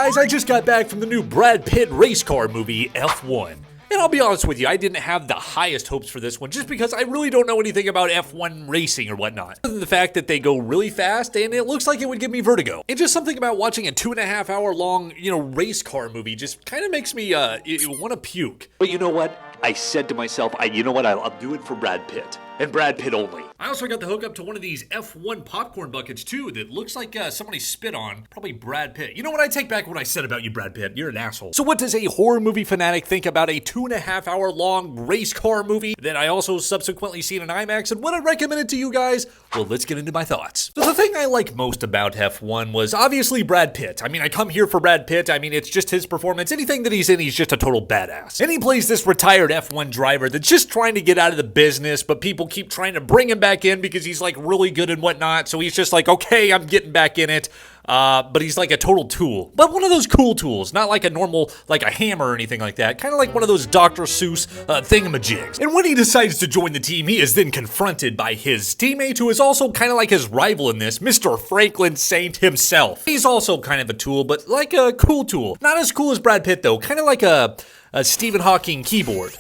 guys, I just got back from the new Brad Pitt race car movie, F1. And I'll be honest with you, I didn't have the highest hopes for this one just because I really don't know anything about F1 racing or whatnot. Other than the fact that they go really fast and it looks like it would give me vertigo. And just something about watching a 2.5 hour long, race car movie just kind of makes me want to puke. But you know what? I said to myself, I'll do it for Brad Pitt. And Brad Pitt only. I also got the hook up to one of these F1 popcorn buckets too that looks like somebody spit on. Probably Brad Pitt. You know what? I take back what I said about you, Brad Pitt. You're an asshole. So what does a horror movie fanatic think about a 2.5 hour long race car movie that I also subsequently seen in IMAX and would I recommend it to you guys? Well, let's get into my thoughts. So the thing I like most about F1 was obviously Brad Pitt. I mean, I come here for Brad Pitt. I mean, it's just his performance. Anything that he's in, he's just a total badass. And he plays this retired F1 driver that's just trying to get out of the business, but people keep trying to bring him back in because he's like really good and whatnot. So he's just like, okay, I'm getting back in it. But he's like a total tool. But one of those cool tools, not like a normal, like a hammer or anything like that. Kind of like one of those Dr. Seuss thingamajigs. And when he decides to join the team, he is then confronted by his teammate, who is also kind of like his rival in this, Mr. Franklin Saint himself. He's also kind of a tool, but like a cool tool. Not as cool as Brad Pitt, though. Kind of like a Stephen Hawking keyboard.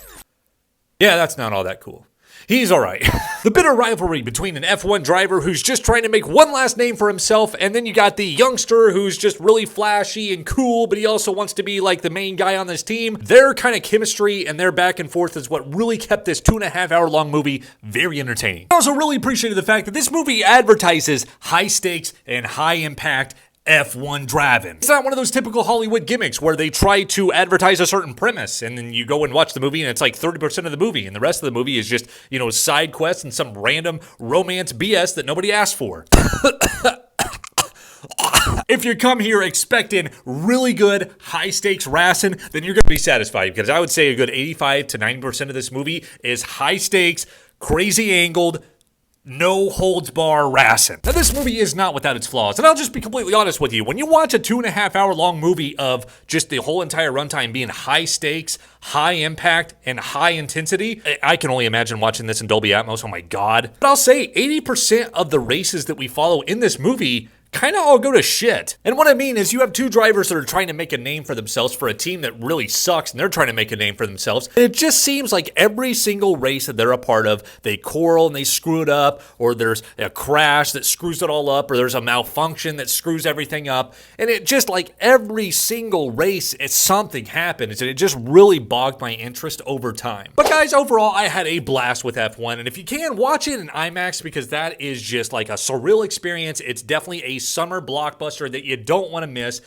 Yeah, that's not all that cool. He's alright. The bitter rivalry between an F1 driver who's just trying to make one last name for himself, and then you got the youngster who's just really flashy and cool, but he also wants to be like the main guy on this team. Their kind of chemistry and their back and forth is what really kept this 2.5 hour long movie very entertaining. I also really appreciated the fact that this movie advertises high stakes and high impact F1 driving. It's not one of those typical Hollywood gimmicks where they try to advertise a certain premise and then you go and watch the movie and it's like 30% of the movie and the rest of the movie is just, side quests and some random romance BS that nobody asked for. If you come here expecting really good high-stakes racing, then you're going to be satisfied because I would say a good 85 to 90% of this movie is high-stakes, crazy angled, no holds bar racing. Now this movie is not without its flaws, and I'll just be completely honest with you. When you watch a 2.5 hour long movie of just the whole entire runtime being high stakes, high impact, and high intensity, I can only imagine watching this in Dolby Atmos, oh my god. But I'll say 80% of the races that we follow in this movie kind of all go to shit. And what I mean is you have two drivers that are trying to make a name for themselves for a team that really sucks and they're trying to make a name for themselves. And it just seems like every single race that they're a part of, they quarrel and they screw it up, or there's a crash that screws it all up, or there's a malfunction that screws everything up. And it just like every single race, something happens and it just really bogged my interest over time. But guys, overall, I had a blast with F1. And if you can, watch it in IMAX because that is just like a surreal experience. It's definitely a summer blockbuster that you don't want to miss.